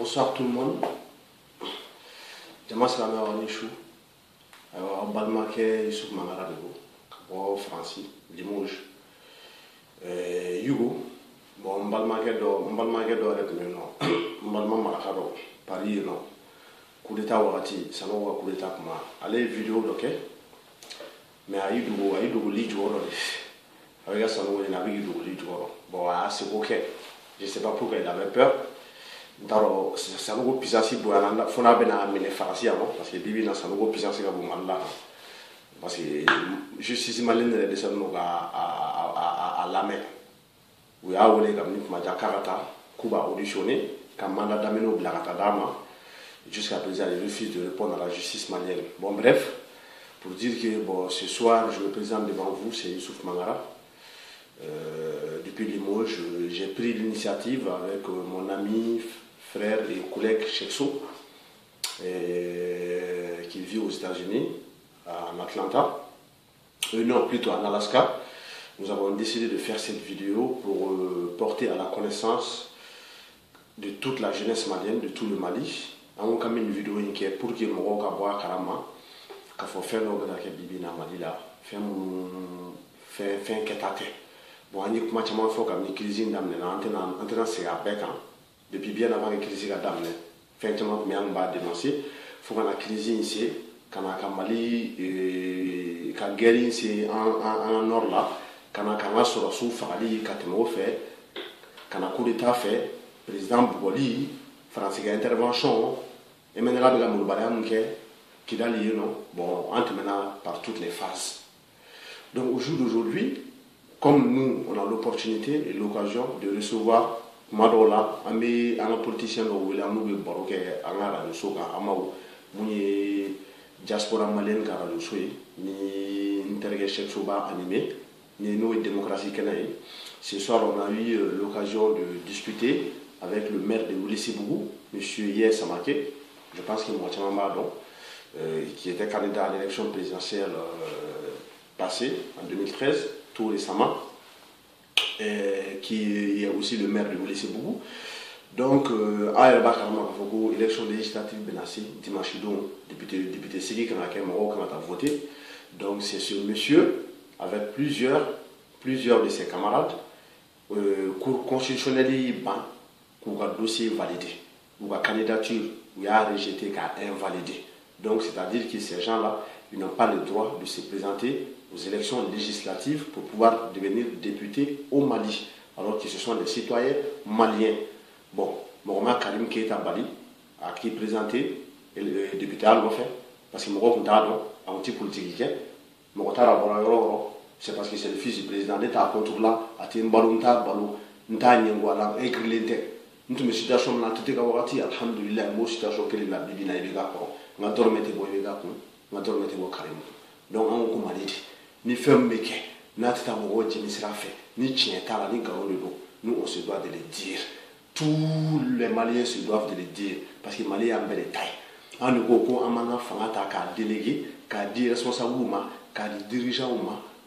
Bonsoir tout le monde. Jama Salamé Chou. Balmaké Youssouf Mangara de Francis, Limoges. Hugo. Bon, Balmaké do avec non. Balma Marakado, Paris non. Coup d'état Warati, ça n'a pas coup d'état comme allez vidéo ok. Mais Aïdou Lidjo. Avec ça, on a vu Lidjo. Bon, c'est ok. Je ne sais pas pourquoi il avait peur. Daro sanogo pisasi boyana fona bena mine farasi amo parce que bibi na sanogo pisasi ga bumalla parce que justice malienne de sanogo à lame ou ya wole kam nit ma jakarta kuba auditionné comme mandat d'ameno blagata dama jusqu'à présent il refuse de répondre à la justice malienne. Bon bref, pour dire que bon ce soir je me présente devant vous, c'est Youssouf Mangara. Depuis Limoges, j'ai pris l'initiative avec mon ami, frère et collègue Chekso, qui vit aux États-Unis, en Atlanta, non, plutôt en Alaska. Nous avons décidé de faire cette vidéo pour porter à la connaissance de toute la jeunesse malienne, de tout le Mali. On a mis une vidéo qui est pour que je bois carrément, qu'il faut faire l'organisation de Bibi dans Mali là, faire un kétate. Bon, on a commencé à faire comme une crise d'amener, on a c'est à bec, depuis bien avant une crise d'amener. Effectivement, mais on va dénoncer. Il faut qu'on a crise ici, qu'on a Mali, qu'on guerre ici en nord là, qu'on a sur la souffle, qu'on a fait, qu'on a coup d'état fait, président Bougoli, français intervention, et maintenant là, il y a un qui est lié, bon, entre maintenant par toutes les phases. Donc, au jour d'aujourd'hui, comme nous, on a l'opportunité et l'occasion de recevoir Madola, un politicien qui est en diaspora malienne ni interrogation animé, ni démocratie. Ce soir, on a eu l'occasion de discuter avec le maire de Ouéléssébougou, M. Yé Samake, je pense qu'il est qui était candidat à l'élection présidentielle passée en 2013. Tout récemment, qui est aussi le maire de Ouéléssébougou. Donc, à l'élection législative Benassi, dimanche, député Sigui, qui a voté. Donc, c'est ce monsieur, avec plusieurs de ses camarades, cour constitutionnel, qui a dossier validé, ou a candidature, ou a rejeté, qui a invalidé. Donc, c'est-à-dire que ces gens-là, ils n'ont pas le droit de se présenter aux élections législatives pour pouvoir devenir député au Mali, alors que ce sont des citoyens maliens. Bon, Mohamed Karim Keita Bali, à qui présenté le député à l'offre, parce que Mohamed Kontado, un petit politique, c'est parce que c'est le fils du président d'État contre là, à Timbalunta, Balou, Ntanyangwala, Egrilente. Nous me situation dans toute la Wati, Alhamdulillah, moi situation que la Bibi n'a pas on a dormi tes boyega, on a dormi tes Karim. Donc, on a commandé. Ni ferme meke, n'atita moro ni sera fait, ni tientala, ni garolo. Nous on se doit de le dire. Tous les Maliens se doivent de le dire, parce que les Maliens ont belle taille. En ne go amana fangata ka délégué, ka di responsable ka di dirigeant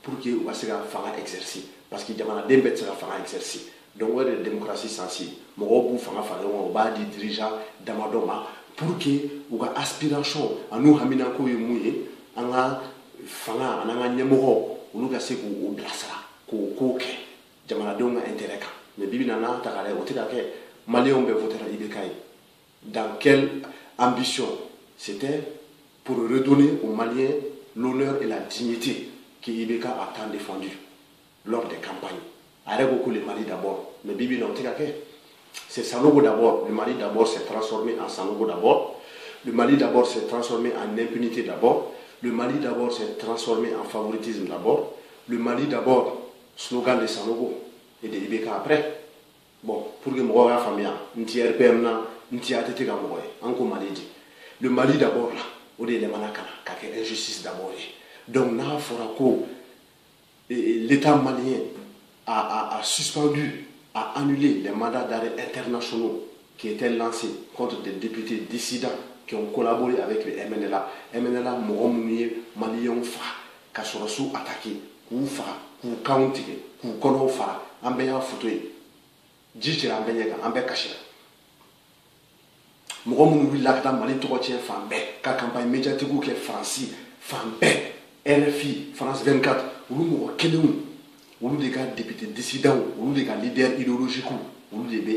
pour que on se fanga exercer, parce que jamana dembet sera fanga exercer. Donc on est de démocratie sensible. Moro bu fanga fanga on va di dirigeant damadoma pour que on a aspiration à nous hamina ko yumuye, anga fanga ananga nyemoro uluga se ko blasara ko ke jamana donga intérêt ka mais bibi nana takale otira ke malien be voter ibekai dans quelle ambition c'était pour redonner aux Maliens l'honneur et la dignité que Ibeka a tant défendu lors des campagnes avec beaucoup le Mali d'abord mais bibi non otira ke c'est Sanogo d'abord. Le Mali d'abord s'est transformé en Sanogo d'abord. Le Mali d'abord s'est transformé en impunité d'abord. Le Mali d'abord s'est transformé en favoritisme d'abord. Le Mali d'abord, slogan de Sanogo et de Ibeka après. Bon, pour que moi la famille, n'ti RPM na, n'ti ATT ka moi, encore Mali dit. Le Mali d'abord là, au dé les manakana, car injustice d'abord. Donc na forako, l'État malien a suspendu, a annulé les mandats d'arrêt internationaux qui étaient lancés contre des députés dissidents qui ont collaboré avec le MNLA. MNLA, Mouromouye, Malion Fra, Kassorassou attaqué, Kou Fra, Kou Kauntige, Kou Kono Fra, Ambeya Foutoye, Djitira Ambeyega, Ambe Kachira. mɔgɔ minnu wulila ka taa Mali tɔgɔ tiɲɛ fan bɛɛ ka campagne médiatique kɛ Faransi fan bɛɛ RFI France 24 olu mɔgɔ kelenw olu de ka député dissident olu de ka leader idéologique olu de bɛ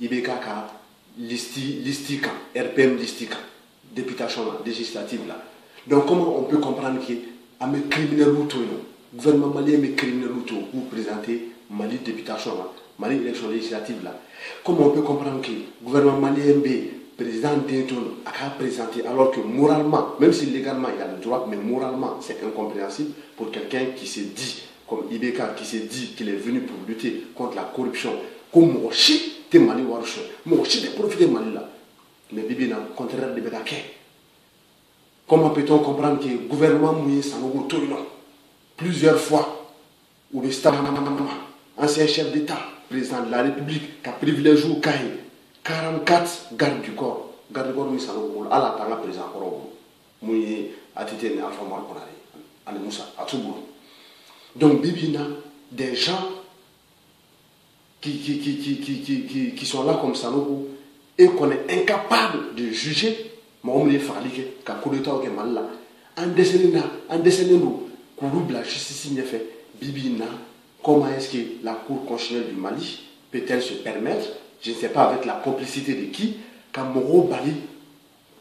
IBK ka listi kan RPM listi kan députation la législative là. Donc comment on peut comprendre que à mes criminels ou tout gouvernement malien mes criminels ou tout pour présenter Mali députation là Mali élection législative là. Comment on peut comprendre que gouvernement malien B président Denton a présenté alors que moralement, même si légalement il a le droit, mais moralement c'est incompréhensible pour quelqu'un qui se dit, comme IBK, qui se dit qu'il est venu pour lutter contre la corruption, comme Moshi, t'es Mali Warsho, Moshi de profiter Mali là. Mais Bibi n'a contraire de Bekake. Comment peut-on comprendre que le gouvernement Mouye Sanogo Torino, plusieurs fois, ou le stade, ancien chef d'État, président de la République, qui a privilégié au Kaye, 44 gardes du corps. Gardes du corps, nous sommes à la tanga président Korobo. Mouye a été Alpha Marconari, Ali Moussa, à tout bout. Donc, Bibi n'a des gens qui sont là comme Sanogo et qu'on est incapable de juger. Moi, je suis dit que le coup d'État est mal là. En décennant, la justice n'est fait. Bibi n'a. Comment est-ce que la Cour constitutionnelle du Mali peut-elle se permettre, je ne sais pas avec la complicité de qui, qu'à Moro Bali,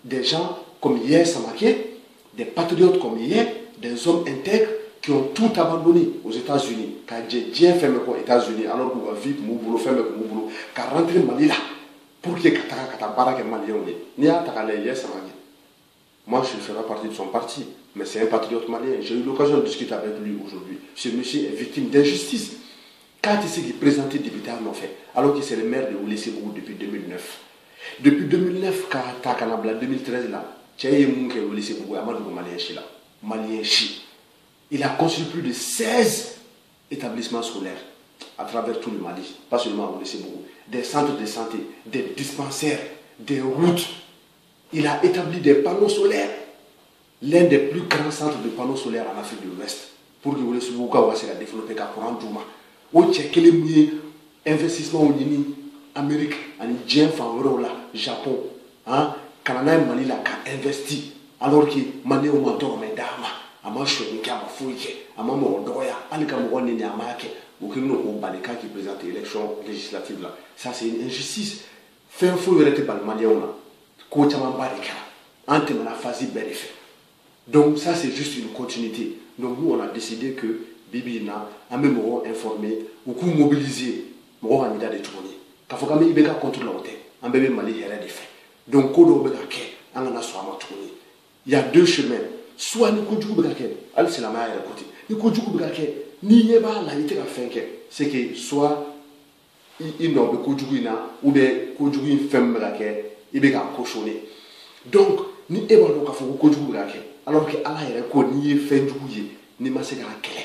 des gens comme hier Samaké, des patriotes comme hier, des hommes intègres qui ont tout abandonné aux États-Unis, qui ont bien fait aux États-Unis, alors qu'on va vivre, mon boulot, faire mon boulot, qui ont rentré au Mali là, pour qu'il y ait un barrage malien. Moi, je ne ferai pas partie de son parti, mais c'est un patriote malien. J'ai eu l'occasion de discuter avec lui aujourd'hui. Ce monsieur est victime d'injustice. Quand il s'est présenté député en fait, alors que c'est le maire de Oulé-Sébougou depuis 2009. Depuis 2009, quand Takanabla 2013 là, il a construit plus de 16 établissements scolaires à travers tout le Mali, pas seulement à Oulé-Sébougou, des centres de santé, des dispensaires, des routes. Il a établi des panneaux solaires, l'un des plus grands centres de panneaux solaires en Afrique de l'Ouest, pour que vous puissiez développer le courant Douma. Au Tchèque, les investissements au Amérique, en Japon, Canada et Mali a investi, alors que Mali a mentor Medama, a marché une cama fouille, a maman Doya, Alikamoron et Yamake, ou que nous avons Baleka qui présente l'élection législative là. Ça, c'est une injustice. Fait un fou, il était pas le Malien. Donc ça c'est juste une continuité. Donc nous on a décidé que Bibi na a même informé ou mobilisé mon candidat de tourner. Quand faut quand Ibeka contre la hauteur, un bébé Mali il a des faits. Donc kodo beka ke angana soama tourner. Il y a deux chemins. Soit ni kojugu beka ke, al c'est la meilleure côté. Ni kojugu beka ke, ni yeba la ité ka fin ke, c'est que soit il n'ont pas kojugu na ou bien kojugu femme beka ke. Il va cochonner. Donc, ni évaluons qu'à faire kojugu gake. Alors que Allah est ko ni fait du couille, ni masega kele.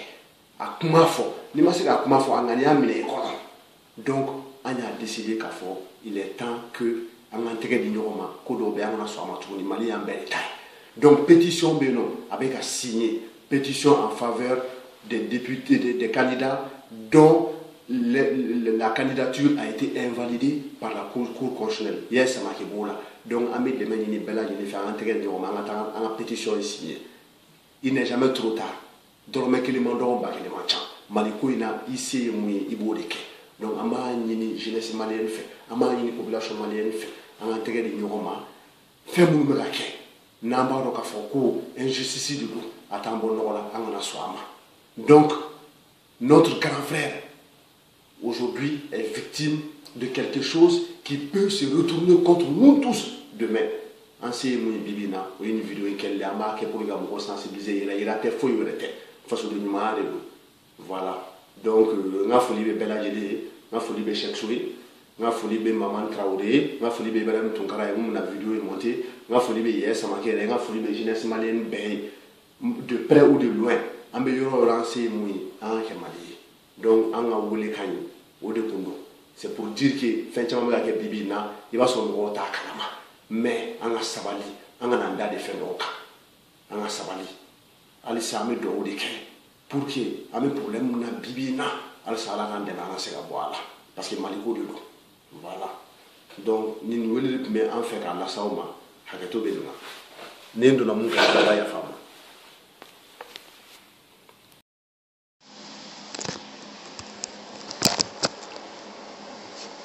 A kuma fo, ni masega kuma fo angania mine ko. Donc, on a décidé qu'à faire, il est temps que on intègre du norma, kodo be on a so amatu ni Mali en belle taille. Donc, pétition beno avec à signer pétition en faveur des députés des candidats dont la candidature a été invalidée par la Cour constitutionnelle. Yes, ça m'a fait bon là. Donc, Ahmed Demenini Bella, il fait un intérêt de Romain, en pétition ici. Il n'est jamais trop tard. Dormez que les mandats, bah, que les machins. Maliko, il a ici, il boudeke. Donc, Ama, il jeunesse malienne fait. Ama, il population malienne fait. En intérêt de Romain. Fait mon miracle. Namba, donc, à Foucault, injustice de nous. Attends, bon, là, en a soama. Donc, notre grand frère, aujourd'hui, est victime de quelque chose qui peut se retourner contre nous tous demain. Ancien Bibina, une vidéo qu'elle a marqué pour le sensibiliser, il a été fou, il était face au dénouement. Voilà. Donc, on a fallu Bella Gélé, on a fallu Cheksoui, on a fallu Maman Traoré, on a fallu Bella Tonkara, la vidéo est montée, on a fallu Yes, on a fallu jeunesse malienne, de près ou de loin, en meilleur renseigné, en Mali. Donc, on a voulu gagner au décondo. C'est pour dire que Fenchama a Bibi na, il va son rôle à Kalama. Mais on a Sabali, on a Nanda de Fenoka. On a Sabali. Ali Sami de Odeke. Pour que, à mes problèmes, on a Bibi na, Al Salah and de Nana Segabwala. Parce que Maliko de l'eau. Voilà. donc nin wele me en fait à la sauma hakato be dina nendo na mungu kwa ya fama.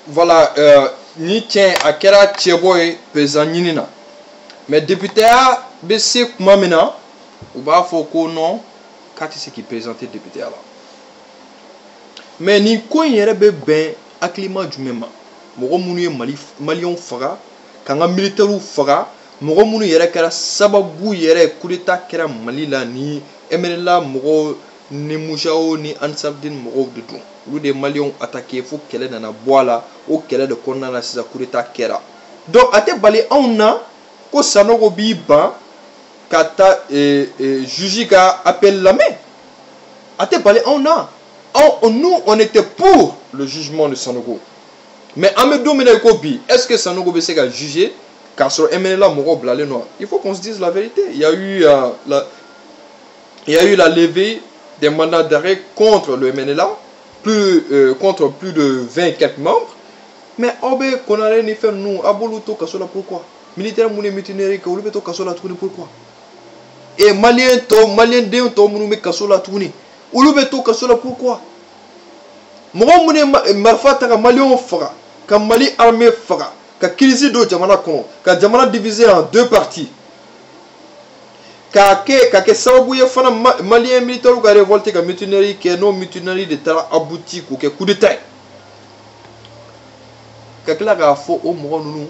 Voilà, ni tient à kera tcheboy pesanina. Mais député a baissé kuma mina ou ba foko non kati ce qui présentait député là. Mais ni ko yere be ben aklima jumema. Mogo munu ye malion faga kanga militaire faga mogo munu yere kera sababu yere coup d'état kera Mali la ni emerela mogo ni mujao ni ansabdin mogo de dun. Lu de malions attaqué fo kele nana boala o kele de konna la sisa coup d'état kera. Donc ate balé on a ko sanogo bi ban kata juge ka appelle la main. Ate balé on a nous on était pour le jugement de Sanogo. Mais en me dominer kobi, est-ce que Sanogo bese ka juger car sur MNLA moro blalé noir. Il faut qu'on se dise la vérité. Il y a eu la levée des mandats d'arrêt contre le MNLA, contre plus de 24 membres. Mais obe qu'on a rien fait nous aboluto kasola pourquoi? Militaire mouné mutinerie ka ulubeto kasola tourner pourquoi? Et malien de to mouné kasola tourner. Ulubeto kasola pourquoi? Moro mouné marfata ka malien fera, ka Mali armée fera, ka kilisi do jamana kono, ka jamana divisé en deux parties. Ka ke sababu ye fana malien militaire ka révolté ka mutinerie ke non mutinerie de tara abouti ko ke coup d'état. Ka kila ka fo o moro nunu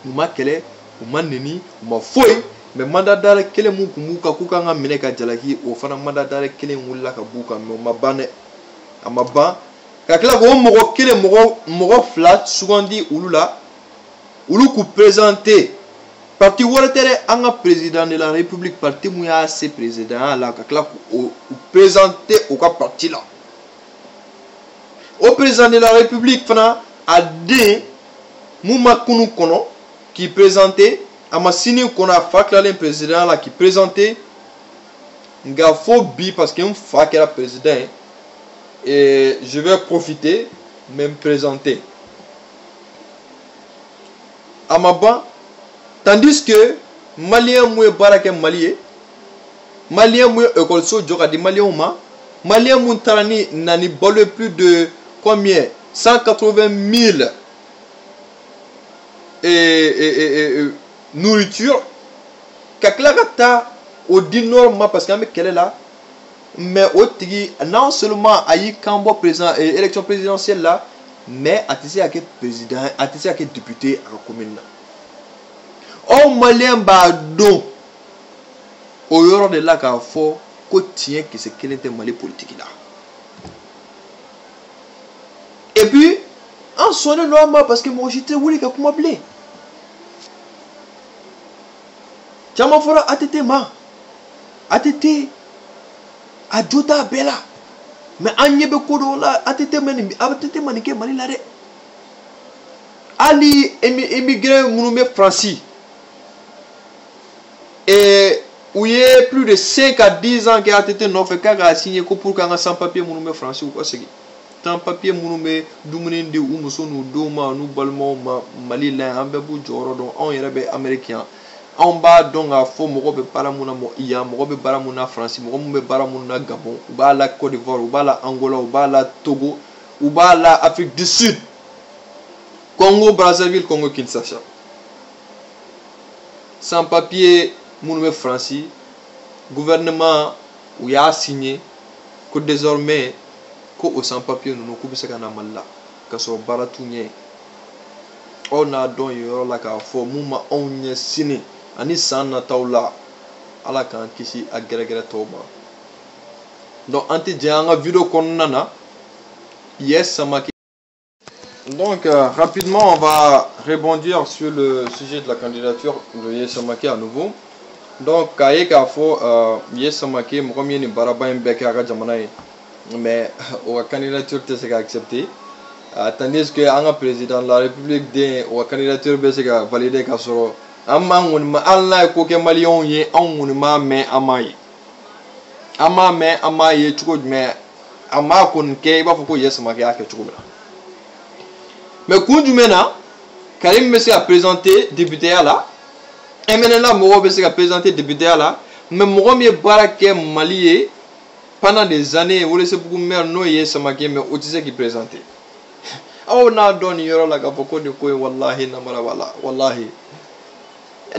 ma kele o maneni o ma foy mais mandat d'arrêt kele mu ka ku ka mine ka jalaki o fana mandat d'arrêt kele ngulla ka buka mais ma bane amaba ka kila ko moro kele moro flat sugandi ulula ulu ku présenter parti woretere anga président de la république parti mu ya se président la ka kila ko présenter au ka parti là au président de la république fana a de Mouma Kounou Kono qui présentait, Amassini Kona Fakla le président là qui présentait, Ngafo Bi parce qu'il est le président et je vais profiter même présenter. Amaba, tandis que Malien moué barake Malien, Malien moué école so djora di Malien ma, Malien moutarani nani bole plus de combien? 180 000 nourriture kaklakata au nord parce qu'elle est là mais au tigi non seulement ayi kambo président élection présidentielle là mais attisé à quel président attisé à quel député à la commune là au malien ba don au yoro de là qu'a fort quotidien qui c'est quel était Mali politique là. Et puis, en sonne normalement parce que moi j'étais voulu que vous m'appelez. Chama fora atete ma. Atete. Adjota bella. Mais anyebe kodo la atete manike mali la de. Ali émigré mounoumé Francis. Et où il y a plus de 5 à 10 ans qu'il a été non fait qu'à signer pour qu'on a sans papier mounoumé Francis ou quoi c'est. Tant papier mounoumé doumenende ou muso nous doma nous balmo Mali là en bebu joro donc on est américain. On ba donc à fo moko be paramuna mo iya moko be paramuna France moko be paramuna Gabon ou ba la Côte d'Ivoire ou ba la Angola ou ba la Togo ou ba la Afrique du Sud Congo Brazzaville Congo Kinshasa sans papier mounoumé France gouvernement où y a signé que désormais ko au sans papier nous ko bisa kana malla ka so baratunye on a don yoro la ka fo muma onye sini ani sanna tawla ala kan kisi agregere toba donc anti dianga vidéo konnana yes samaki. Donc rapidement on va rebondir sur le sujet de la candidature de Yes Samaki à nouveau. Donc kaye ka fo Yes Samaki mo comme ni baraba mbeke aga jamanaye mais la candidature est acceptée. Tandis que le président de la République la candidature est validée. Allah est malien yi ma mais amaye ama mais amaye chuko mais ama kon ke ba foko Yes Samaki ake chuko mais kunju mena Karim me s'est présenté député là. Et maintenant, Moro me s'est présenté député là. Mais Moro me baraké Mali pendant des années. Vous laissez beaucoup mer noyer samaki mais otise qui présenté. Oh na donne yoro la kapoko de quoi wallahi namara wallahi.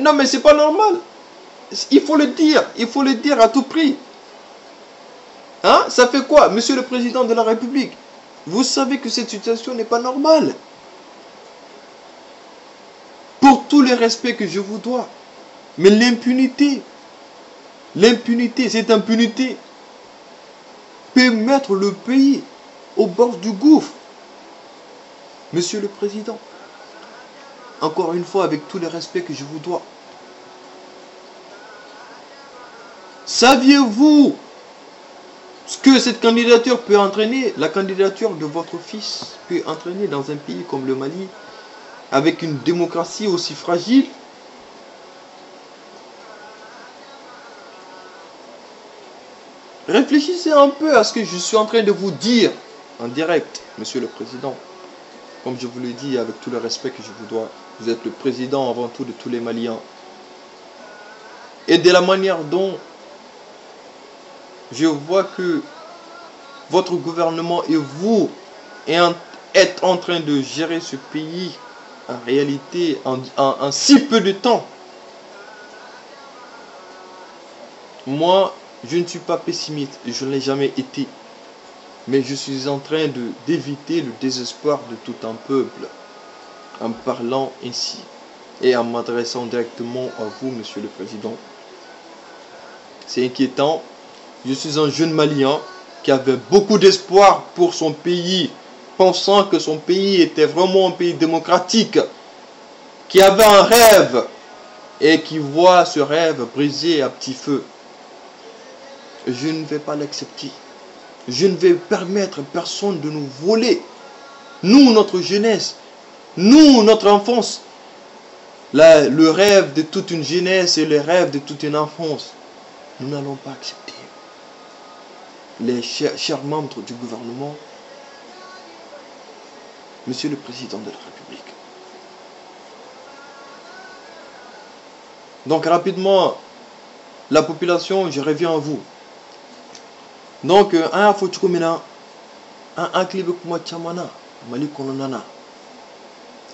Non mais c'est pas normal. Il faut le dire à tout prix. Hein? Ça fait quoi, Monsieur le Président de la République? Vous savez que cette situation n'est pas normale. Pour tout le respect que je vous dois. Mais l'impunité, cette impunité peut mettre le pays au bord du gouffre. Monsieur le Président, encore une fois, avec tout le respect que je vous dois, saviez-vous ce que cette candidature peut entraîner? La candidature de votre fils peut entraîner dans un pays comme le Mali, avec une démocratie aussi fragile. Réfléchissez un peu à ce que je suis en train de vous dire en direct, Monsieur le Président. Comme je vous l'ai dit, avec tout le respect que je vous dois, vous êtes le président avant tout de tous les Maliens. Et de la manière dont je vois que votre gouvernement et vous êtes en train de gérer ce pays en réalité en si peu de temps. Moi, je ne suis pas pessimiste, je ne l'ai jamais été. Mais je suis en train d'éviter le désespoir de tout un peuple en parlant ainsi et en m'adressant directement à vous, Monsieur le Président. C'est inquiétant. Je suis un jeune Malien qui avait beaucoup d'espoir pour son pays, pensant que son pays était vraiment un pays démocratique, qui avait un rêve et qui voit ce rêve brisé à petit feu. Je ne vais pas l'accepter. Je ne vais permettre à personne de nous voler. Nous, notre jeunesse, nous, notre enfance, le rêve de toute une jeunesse et le rêve de toute une enfance, nous n'allons pas accepter. Les chers membres du gouvernement, Monsieur le Président de la République. Donc rapidement, la population, je reviens à vous. Donc, un faut que un clip comme chamana, Mali kononana.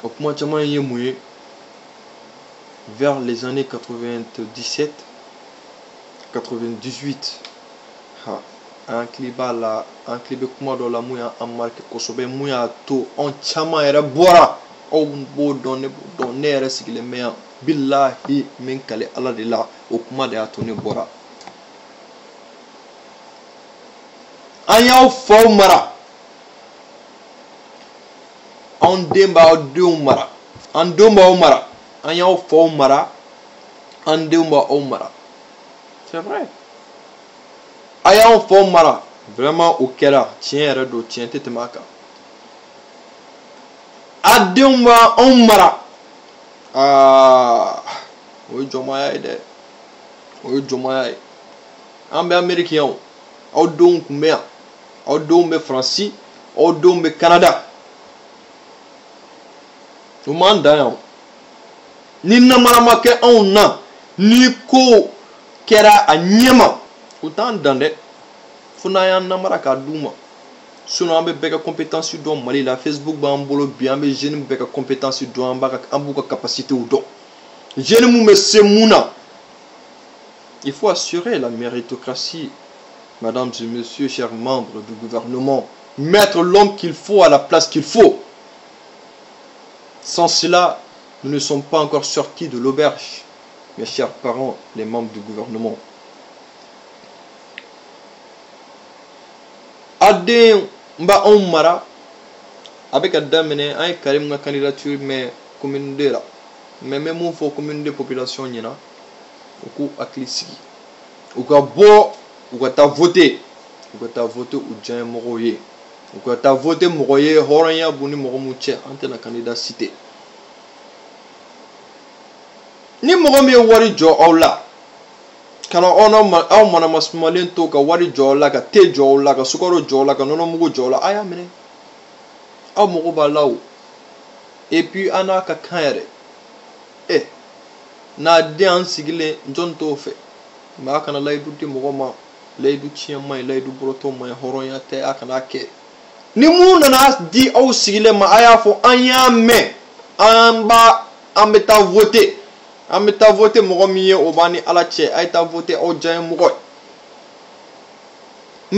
Au point chamana yemoué vers les années 97, 98. Un clip là, un clip comme dans la mouya en marque kosobe mouya to on chama era bora. Au bo donner era sigile meya billahi min kale ala de la au kuma de atone bora. Ayaw faw mara on demba o mara an domba o mara ayaw faw mara an demba o mara. C'est vrai. Ayaw faw mara vraiment au kera tien redo tien tetemaka ademba o mara o jomaya ide o jomaya ambe américain o don kumea o don be France o don be Canada o manda yo ni namara make on na ni ko kera anyema utan dande funa ya namara ka duma sinon ambe beka compétence do Mali la Facebook ba mbolo bi ambe jeune beka compétence do amba ambuka capacité ou do jeune mu messe muna. Il faut assurer la méritocratie. Mesdames et messieurs, chers membres du gouvernement, mettre l'homme qu'il faut à la place qu'il faut. Sans cela, nous ne sommes pas encore sortis de l'auberge, mes chers parents, les membres du gouvernement. Adé mba mara avec adamene ay Karim na candidature mais commune de là. Mais même il faut commune de population nyina ou aklisi. Ou ka bo ou ka ta voter ou djan moroye ou ka ta voter moroye horanya buni moro muche ante na candidat cité ni moro me wari jo awla kana ono aw mana masmalen to ka wari jo la ka te jo la ka sukoro jo la ka nono mugo jo la aya mene aw moro ba lawo et puis ana ka kan yɛrɛ n'a den an sigilen jɔn t'o fɛ mais a kana layidu di mɔgɔ ma layidu tiɲɛ man ɲi layidu bɔrɔtɔ man ɲi hɔrɔnya tɛ a kana kɛ ni mun nana di aw sigilen ma a y'a fɔ an y'a mɛn an bɛ taa voter mɔgɔ min ye o b'an ni ala cɛ a ye taa voter aw diya ye mɔgɔ ye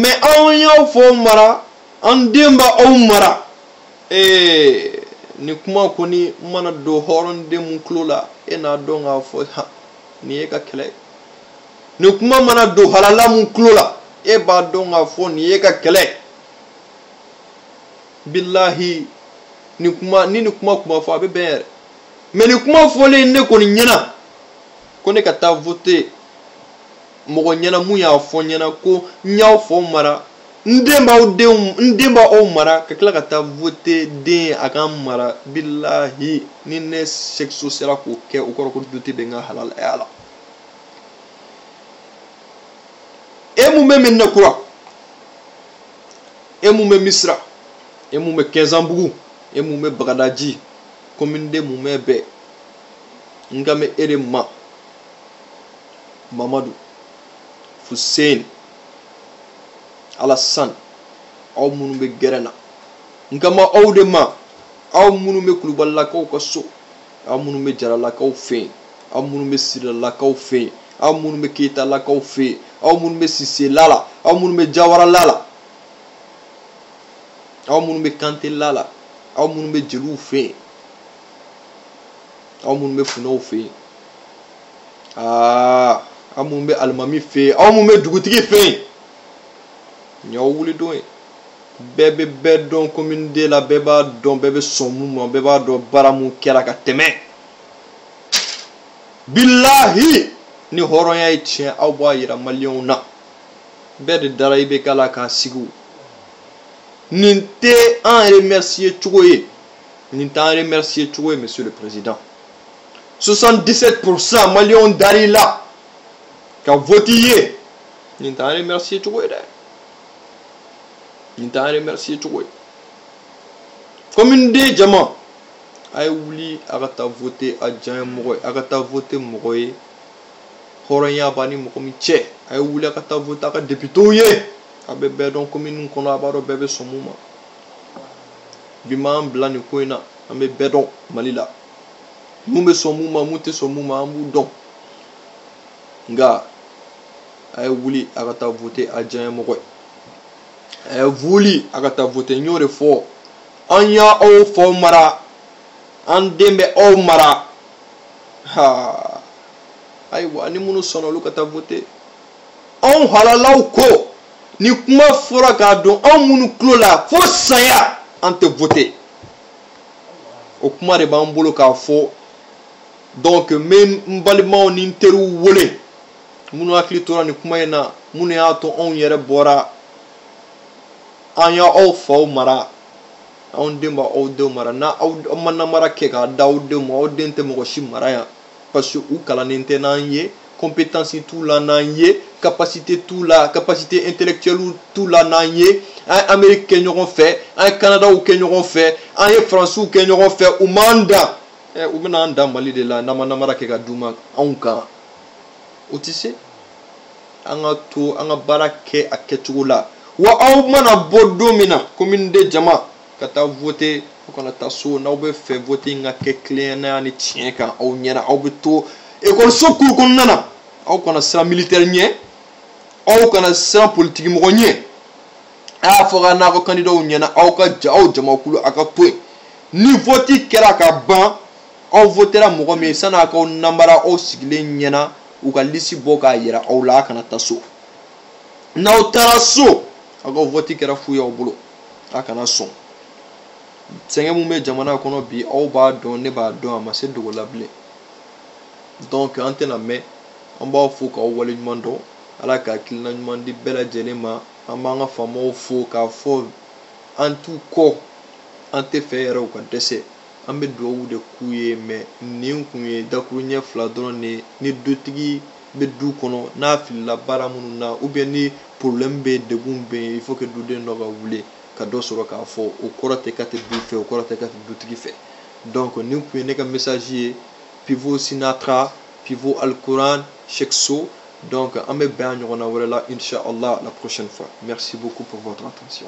mais aw y'aw fɔ mara an den b'aw mara ni kuma kɔni mana don hɔrɔnden mun tulo la n'a dɔn k'a fɔ nin ye ka kɛlɛ ni kuma mana don halala mun tulo la b'a dɔn k'a fɔ nin ye ka kɛlɛ billahi ni kuma fɔ a bɛ bɛn yɛrɛ mais ni kuma fɔlen ne kɔni ɲɛna ko ne ka taa voter mɔgɔ ɲɛna mun y'a fɔ ɲɛna ko n y'aw fɔ mara n den b'aw mara ka tila ka taa voter den a ka mara billahi ni ne sexo sera k'o kɛ o kɔrɔ ko duti bɛ n ka halalaya la mun bɛ Medina Kura mun bɛ Misira mun bɛ Kɛnzanbugu mun bɛ Bagadaji commune de mun bɛ bɛɛ n ka mɛ de ma Mamadu Fuseni Alassane aw minnu bɛ gɛrɛn na n ka ma aw de ma aw minnu bɛ Kulubalilakaw ka so aw minnu bɛ Jaralakaw fɛ yen aw minnu bɛ Siralakaw fɛ yen aw minnu bɛ Keyitalakaw fɛ yen aw minnu bɛ Sisela la aw minnu bɛ Jawarala la aw minnu bɛ Kantela la aw minnu bɛ Jeliw fɛ yen aw minnu bɛ Funɛw fɛ yen aw minnu bɛ Alimami fɛ yen aw minnu bɛ dugutigi fɛ yen y'aw wuli don ye bɛɛ bɛ bɛɛ dɔn commune de la bɛɛ b'a dɔn bɛɛ bɛ sɔn mun ma bɛɛ b'a dɔn baara mun kɛra ka tɛmɛ billahi ni hɔrɔnya ye tiɲɛ aw b'a yira maliyɛnw na bɛɛ de dara i bɛ k'a la k'a sigi nin tɛ an remercier cogo ye nin t'an remercier cogo ye monsieur le président 77% maliyɛnw dar'i la ka vote ye nin t'an remercier cogo ye dɛ nin t'an remercier cogo ye commune de jama a ye wuli a ka taa voter a diya ye mɔgɔ ye a ka taa voter mɔgɔ ye hɔrɔnya b'a ni mɔgɔ min cɛ a ye wuli a ka taa voter a ka députéw ye a bɛ bɛɛ dɔn commune kɔnɔ a b'a dɔn bɛɛ bɛ sɔn mun ma bi m'an bila nin ko in na an bɛ bɛɛ dɔn Mali la mun bɛ sɔn mun ma mun tɛ sɔn mun ma an b'u dɔn nka a ye wuli a ka taa voter a diya ye mɔgɔ ye a ye wuli a ka taa voter n y'o de fɔ an y'aw fɔ mara an den bɛ aw mara ayiwa ni minnu sɔnna olu ka taa voter anw halalaw ko ni kuma fɔra k'a don anw minnu tulo la fo saya an tɛ voter o kuma de b'an bolo k'a fɔ donc n bɛ n balimaw ni n teriw wele minnu hakili tora nin kuma in na minnu y'a to anw yɛrɛ bɔra an y'aw faw mara anw den b'aw denw mara n'aw ma namara kɛ k'a da aw denw ma aw den tɛ mɔgɔ si mara yan parce que u kalannen tɛ n'an ye compétence t'u la n'an ye capacité t'u la capacité intellectuelle t'u la n'an ye an ye Amérique kɛ ɲɔgɔn fɛ an ye Canadaw kɛ ɲɔgɔn fɛ an ye Faransiw kɛ ɲɔgɔn fɛ u m'an dan u bɛna an dan Mali de la n'an ma namara kɛ ka d'u ma anw kan o tɛ se an ka to an ka baara kɛ a kɛcogo la wa aw mana bɔ don min na commune de jama ka taa voter fo kana taa so n'aw bɛ fɛ voter in ka kɛ tilennenya ni tiɲɛ kan aw ɲɛna aw bɛ to ekɔliso kuru kɔnɔna na aw kana siran militaire ɲɛ aw kana siran politiki mɔgɔ ɲɛ a y'a fɔ ka n'a ka candidat ɲɛna aw ka aw jamakulu a ka to yen ni vote kɛra ka ban aw votera mɔgɔ min sanni a k'aw namara aw sigilen ɲɛna u ka liste bɔ k'a yira aw la a kana taa so n'aw taara so aw ka vote kɛra fu y'aw bolo a kana sɔn sɛgɛn mun bɛ jamana kɔnɔ bi aw b'a dɔn ne b'a dɔn a ma se dogo la bilen donc an tɛna mɛn an b'aw fo k'aw waleɲuman dɔn ala ka hakilina ɲuman di bɛɛ lajɛlen ma an b'an ka faamaw fo k'a fɔ an t'u kɔ an tɛ fɛ yɛrɛ u ka dɛsɛ an bɛ dugawu de k'u ye mais nin kun ye dakuru ɲɛ fila dɔrɔn de ni dutigi bɛ du kɔnɔ n'a filila baara minnu na ou bien ni problème bɛ degun bɛ yen il faut que duden dɔ ka wuli ka dɔ sɔrɔ k'a fɔ o kɔrɔ tɛ k'a tɛ du fɛ o kɔrɔ tɛ k'a tɛ dutigi fɛ Donc, nous pouvons être messager, pivot Sinatra, pivot Al-Quran, Cheikh So. Donc, on va bien, Inch'Allah, la prochaine fois. Merci beaucoup pour votre attention.